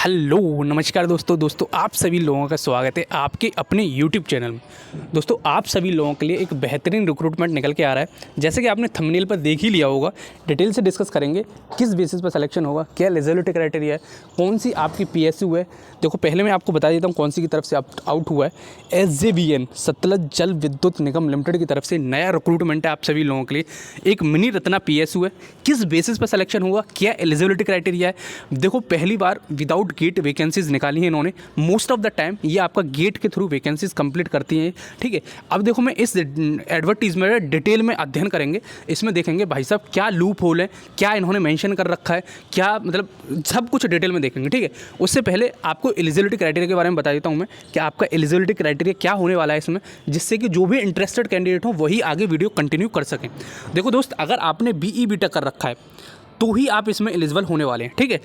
Hello नमस्कार दोस्तों आप सभी लोगों का स्वागत है आपके अपने यूट्यूब चैनल में। दोस्तों आप सभी लोगों के लिए एक बेहतरीन रिक्रूटमेंट निकल के आ रहा है। जैसे कि आपने थंबनेल पर देख ही लिया होगा, डिटेल से डिस्कस करेंगे किस बेसिस पर सिलेक्शन होगा, क्या एलिजिबिलिटी क्राइटेरिया है, कौन सी आपकी पीएसयू है। देखो पहले मैं आपको बता देता हूँ कौन सी की तरफ से आउट हुआ है। SJVN सतलज जल विद्युत निगम लिमिटेड की तरफ से नया रिक्रूटमेंट है आप सभी लोगों के लिए। एक मिनी रत्ना पीएसयू है। किस बेसिस पर सिलेक्शन होगा, क्या एलिजिबिलिटी क्राइटेरिया है। देखो पहली बार विदाउट गेट वैकेंसीज निकाली है इन्होंने। मोस्ट ऑफ द टाइम ये आपका गेट के थ्रू वैकेंसीज कंप्लीट करती हैं, ठीक है। अब देखो मैं इस एडवर्टीजमेंट डिटेल में अध्ययन करेंगे, इसमें देखेंगे भाई साहब क्या लूप होल है, क्या इन्होंने मेंशन कर रखा है, क्या मतलब सब कुछ डिटेल में देखेंगे, ठीक है। उससे पहले आपको एलिजिबिलिटी क्राइटेरिया के बारे में बता देता हूँ मैं कि आपका एलिजिबिलिटी क्राइटेरिया क्या होने वाला है इसमें, जिससे कि जो भी इंटरेस्टेड कैंडिडेट हो वही आगे वीडियो कंटिन्यू कर सकें। देखो दोस्त, अगर आपने BE BTech कर रखा है तो ही आप इसमें एलिजिबल होने वाले हैं, ठीक है।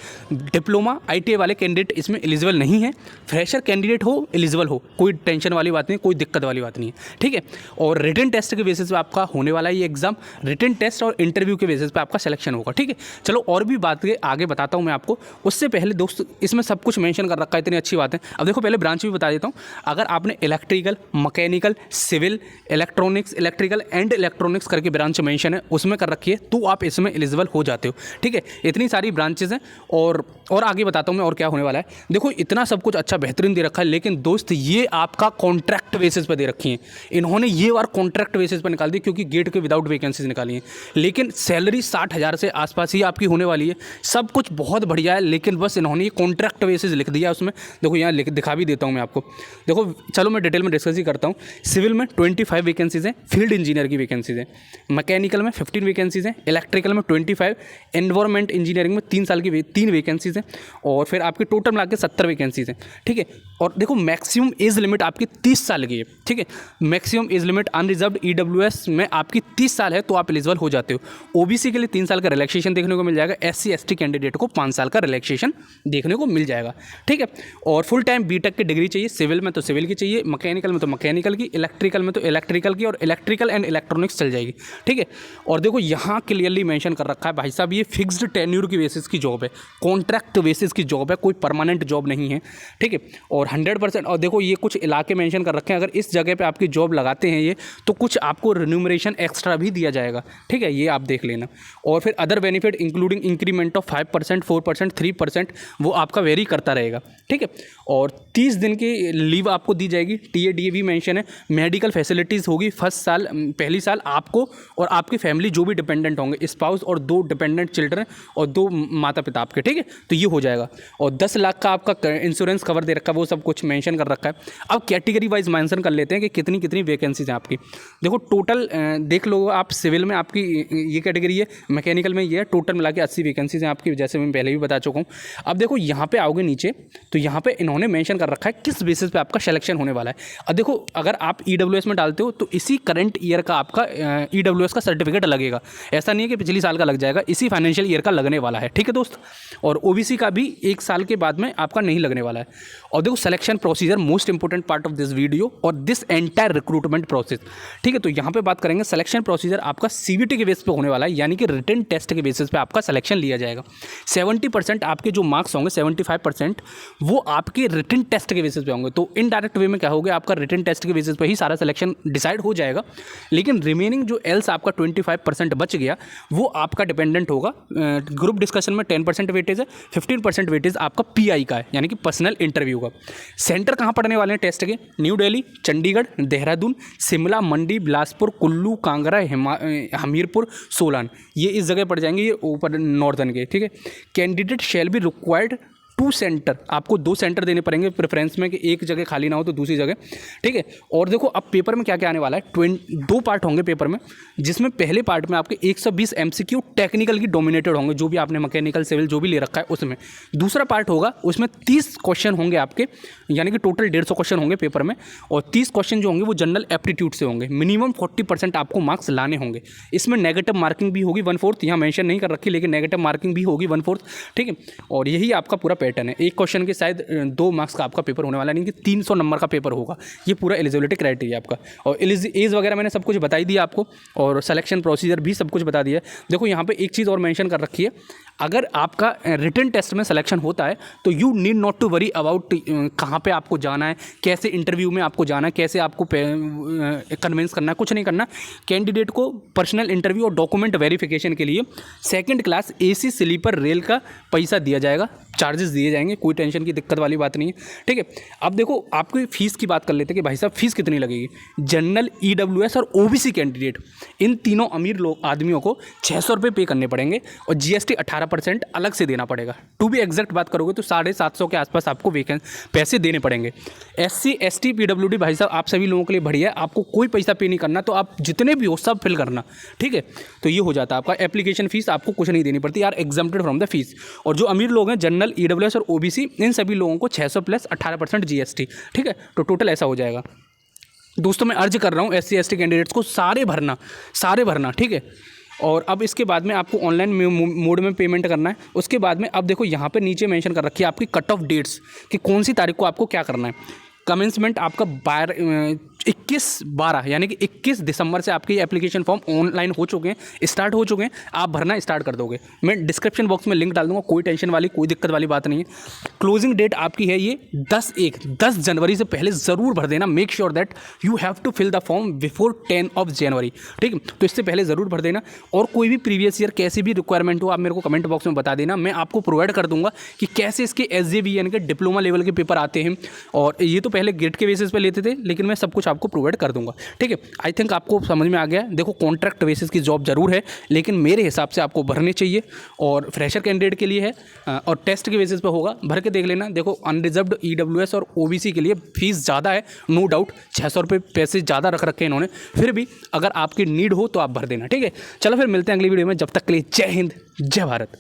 डिप्लोमा ITI वाले कैंडिडेट इसमें एलिजिबल नहीं है। फ्रेशर कैंडिडेट हो एलिजिबल हो, कोई टेंशन वाली बात नहीं, कोई दिक्कत वाली बात नहीं है, ठीक है। और रिटन टेस्ट के बेसिस पे आपका होने वाला है ये एग्जाम। रिटन टेस्ट और इंटरव्यू के बेसिस पे आपका सिलेक्शन होगा, ठीक है। चलो और भी बात आगे बताता हूँ मैं आपको। उससे पहले दोस्त इसमें सब कुछ मेंशन कर रखा है, इतनी अच्छी बात है। अब देखो पहले ब्रांच भी बता देता हूँ। अगर आपने electrical, mechanical, civil, electronics, electrical and electronics करके ब्रांच मेंशन है उसमें कर रखी है तो आप इसमें एलिजिबल हो जाते हो, ठीक है। इतनी सारी ब्रांचेस हैं और आगे बताता हूँ मैं और क्या होने वाला है। देखो इतना सब कुछ अच्छा बेहतरीन दे रखा है, लेकिन दोस्त ये आपका कॉन्ट्रैक्ट बेसिस पर दे रखी है इन्होंने। ये बार कॉन्ट्रैक्ट बेसिस पर निकाल दी क्योंकि गेट के विदाउट वैकेंसीज निकाली हैं, लेकिन सैलरी 60,000 से आसपास ही आपकी होने वाली है। सब कुछ बहुत बढ़िया है, लेकिन बस इन्होंने ये कॉन्ट्रैक्ट बेसिस लिख दिया उसमें। देखो यहाँ दिखा भी देता हूँ मैं आपको। देखो चलो मैं डिटेल में डिस्कस ही करता हूँ। सिविल में 25 वैकेंसीज हैं, फील्ड इंजीनियर की वैकेंसीज हैं। मैकेनिकल में 15 वैकेंसीज हैं, इलेक्ट्रिकल में 25, एनवायरमेंट इंजीनियरिंग में 3 साल की 3 वैकेंसीज हैं, और फिर आपकी टोटल मिला के 70 वैकेंसीज हैं, ठीक है। और देखो मैक्सिमम एज लिमिट आपकी 30 साल की है, ठीक है। Maximum age limit unreserved EWS में आपकी 30 साल है तो आप एलिजिबल हो जाते हो। OBC के लिए 3 साल का रिलैक्सेशन देखने को मिल जाएगा। SC ST कैंडिडेट को 5 साल का रिलैक्सेशन देखने को मिल जाएगा, ठीक है। और फुल टाइम BTech की डिग्री चाहिए। सिविल में तो सिविल की चाहिए, मैकेनिकल में तो मैकेनिकल की, इलेक्ट्रिकल में तो इलेक्ट्रिकल की, और इलेक्ट्रिकल एंड इलेक्ट्रॉनिक्स चल जाएगी, ठीक है। और देखो यहाँ क्लियरली मेंशन कर रखा है भाई साहब ये फिक्स्ड टेन्यूर की बेसिस की जॉब है, कॉन्ट्रैक्ट बेसिस की जॉब है, कोई परमानेंट जॉब नहीं है, ठीक है। और 100%। और देखो ये कुछ इलाके मेंशन कर रखे हैं, अगर इस जगह पे आपकी जॉब लगाते हैं ये तो कुछ आपको रिन्यूमरेशन एक्स्ट्रा भी दिया जाएगा, ठीक है, ये आप देख लेना। और फिर other benefit including increment of 5%, 4%, 3% वो आपका वेरी करता रहेगा, ठीक है। और 30 दिन की लीव आपको दी जाएगी। TADA भी मेंशन है। मेडिकल फैसिलिटीज़ होगी फर्स्ट साल, पहली साल आपको और आपकी फैमिली जो भी डिपेंडेंट होंगे, स्पाउस और 2 डिपेंडेंट चिल्ड्रन और 2 माता पिता आपके, ठीक है, तो ये हो जाएगा। और 10 लाख का आपका इंश्योरेंस कवर दे रखा है, वो सब कुछ मेंशन कर रखा है। अब कैटेगरी वाइज मेंशन कर लेते हैं कि कितनी कितनी वैकेंसीज हैं आपकी। देखो टोटल देख लो आप, सिविल में आपकी ये कैटेगरी है, मैकेनिकल में ये है, टोटल मिला के 80 वैकेंसीज हैं आपकी, जैसे मैं पहले भी बता चुका हूँ। अब देखो यहाँ पे आओगे नीचे तो यहाँ पे इन्होंने मेंशन कर रखा है किस बेसिस पे आपका सिलेक्शन होने वाला है। अब देखो अगर आप EWS में डालते हो तो इसी करंट ईयर का आपका EWS का सर्टिफिकेट लगेगा। ऐसा नहीं है कि पिछली साल का लग जाएगा, इसी फाइनेंशियल ईयर का लगने वाला है, ठीक है दोस्त। और OBC का भी 1 साल के बाद में आपका नहीं लगने वाला है। और देखो selection procedure most important part of this video और दिस एंटायर रिक्रूटमेंट प्रोसेस, ठीक है। तो यहाँ पे बात करेंगे सिलेक्शन प्रोसीजर आपका CBT के बेस पे होने वाला है, यानी कि रिटन टेस्ट के बेसिस पे आपका सिलेक्शन लिया जाएगा। 70% आपके जो मार्क्स होंगे, 75% वो आपके रिटन टेस्ट के बेसिस पे होंगे। तो इनडायरेक्ट वे में क्या होगा, आपका रिटन टेस्ट के बेसिस पे ही सारा सिलेक्शन डिसाइड हो जाएगा। लेकिन रिमेनिंग जो एल्स आपका 25% बच गया वो आपका डिपेंडेंट होगा। ग्रुप डिस्कशन में 10% वेटेज है, 15% वेटेज आपका PI का है, यानी कि पर्सनल इंटरव्यू का। सेंटर कहाँ पड़ने वाले हैं टेस्ट के? न्यू दिल्ली, चंडीगढ़, देहरादून, शिमला, मंडी, बिलासपुर, कुल्लू, कांगड़ा, हमीरपुर, सोलान, ये इस जगह पड़ जाएंगे, ये ऊपर नॉर्दर्न के, ठीक है। Candidate shall be required 2 centre, आपको 2 सेंटर देने पड़ेंगे प्रेफरेंस में कि एक जगह खाली ना हो तो दूसरी जगह, ठीक है। और देखो अब पेपर में क्या क्या आने वाला है। 2 पार्ट होंगे पेपर में, जिसमें पहले पार्ट में आपके 120 MCQ टेक्निकल की डोमिनेटेड होंगे, जो भी आपने मैकेनिकल सिविल जो भी ले रखा है उसमें। दूसरा पार्ट होगा उसमें 30 क्वेश्चन होंगे आपके, यानी कि टोटल 150 क्वेश्चन होंगे पेपर में। और 30 क्वेश्चन जो होंगे वो जनरल एप्टीट्यूड से होंगे। मिनिमम 40% आपको मार्क्स लाने होंगे। इसमें नेगेटिव मार्किंग भी होगी 1/4, यहाँ मेंशन नहीं कर रखी, लेकिन नेगेटिव मार्किंग भी होगी 1/4, ठीक है। और यही आपका पूरा पैटर्न है। एक क्वेश्चन के शायद 2 मार्क्स का आपका पेपर होने वाला है, यानी कि 300 नंबर का पेपर होगा। ये पूरा एलिजिबिलिटी क्राइटेरिया आपका, और एज वगैरह मैंने सब कुछ बता ही दिया आपको, और सिलेक्शन प्रोसीजर भी सब कुछ बता दिया है। देखो यहाँ पे एक चीज़ और मेंशन कर रखी है, अगर आपका रिटन टेस्ट में सिलेक्शन होता है तो you need not to worry about कहाँ पे आपको जाना है, कैसे इंटरव्यू में आपको जाना है, कैसे आपको कन्विंस करना है, कुछ नहीं करना। कैंडिडेट को पर्सनल इंटरव्यू और डॉक्यूमेंट वेरिफिकेशन के लिए 2nd class AC sleeper rail का पैसा दिया जाएगा, चार्जेस दिए जाएंगे, कोई टेंशन की दिक्कत वाली बात नहीं है, ठीक है। अब देखो आपकी फ़ीस की बात कर लेते हैं कि भाई साहब फ़ीस कितनी लगेगी। जनरल, EWS और OBC कैंडिडेट, इन तीनों अमीर लोग आदमियों को 600 रुपये पे करने पड़ेंगे, और GST 18% अलग से देना पड़ेगा। टू बी एग्जैक्ट बात करोगे तो 750 के आसपास आपको पैसे देने पड़ेंगे। SC ST PWD भाई साहब आप सभी लोगों के लिए बढ़िया है, आपको कोई पैसा पे नहीं करना, तो आप जितने भी हो सब फिल करना, ठीक है। तो ये हो जाता है आपका एप्लीकेशन फ़ीस, आपको कुछ नहीं देनी पड़ती, are exempted from the fee. और जो अमीर लोग हैं जनरल, EWS और OBC, इन सभी लोगों को 600 प्लस 18% GST, ठीक है। तो टोटल ऐसा हो जाएगा। दोस्तों मैं अर्ज कर रहा हूँ SC ST कैंडिडेट्स को सारे भरना, ठीक है। और अब इसके बाद में आपको ऑनलाइन मोड में पेमेंट करना है। उसके बाद में अब देखो यहाँ पे नीचे मेंशन कर रखी है आपकी कट ऑफ डेट्स कि कौन सी तारीख को आपको क्या करना है। कमेंसमेंट आपका 21/12 यानी कि 21 दिसंबर से आपके एप्लीकेशन फॉर्म ऑनलाइन हो चुके हैं, स्टार्ट हो चुके हैं, आप भरना स्टार्ट कर दोगे। मैं डिस्क्रिप्शन बॉक्स में लिंक डाल दूंगा, कोई टेंशन वाली कोई दिक्कत वाली बात नहीं है। क्लोजिंग डेट आपकी है ये 10 जनवरी से पहले ज़रूर भर देना। Make sure that you have to fill the form before 10 January, ठीक है। तो इससे पहले ज़रूर भर देना, और कोई भी प्रीवियस ईयर कैसी भी रिक्वायरमेंट हो आप मेरे को कमेंट बॉक्स में बता देना, मैं आपको प्रोवाइड कर दूंगा कि कैसे इसके SJB यानी कि डिप्लोमा लेवल के पेपर आते हैं। और ये तो पहले ग्रेड के बेसिस पे लेते थे, लेकिन मैं सब कुछ आपको प्रोवाइड कर दूंगा, ठीक है। आई थिंक आपको समझ में आ गया। देखो कॉन्ट्रैक्ट बेसिस की जॉब जरूर है, लेकिन मेरे हिसाब से आपको भरनी चाहिए, और फ्रेशर कैंडिडेट के लिए है, और टेस्ट के बेसिस पे होगा, भर के देख लेना। देखो अनरिजर्व्ड EWS और OBC के लिए फीस ज़्यादा है, नो डाउट, 600 रुपये पैसे ज़्यादा रख रखे हैं इन्होंने, फिर भी अगर आपकी नीड हो तो आप भर देना, ठीक है। चलो फिर मिलते हैं अगली वीडियो में, जब तक के लिए जय हिंद, जय भारत।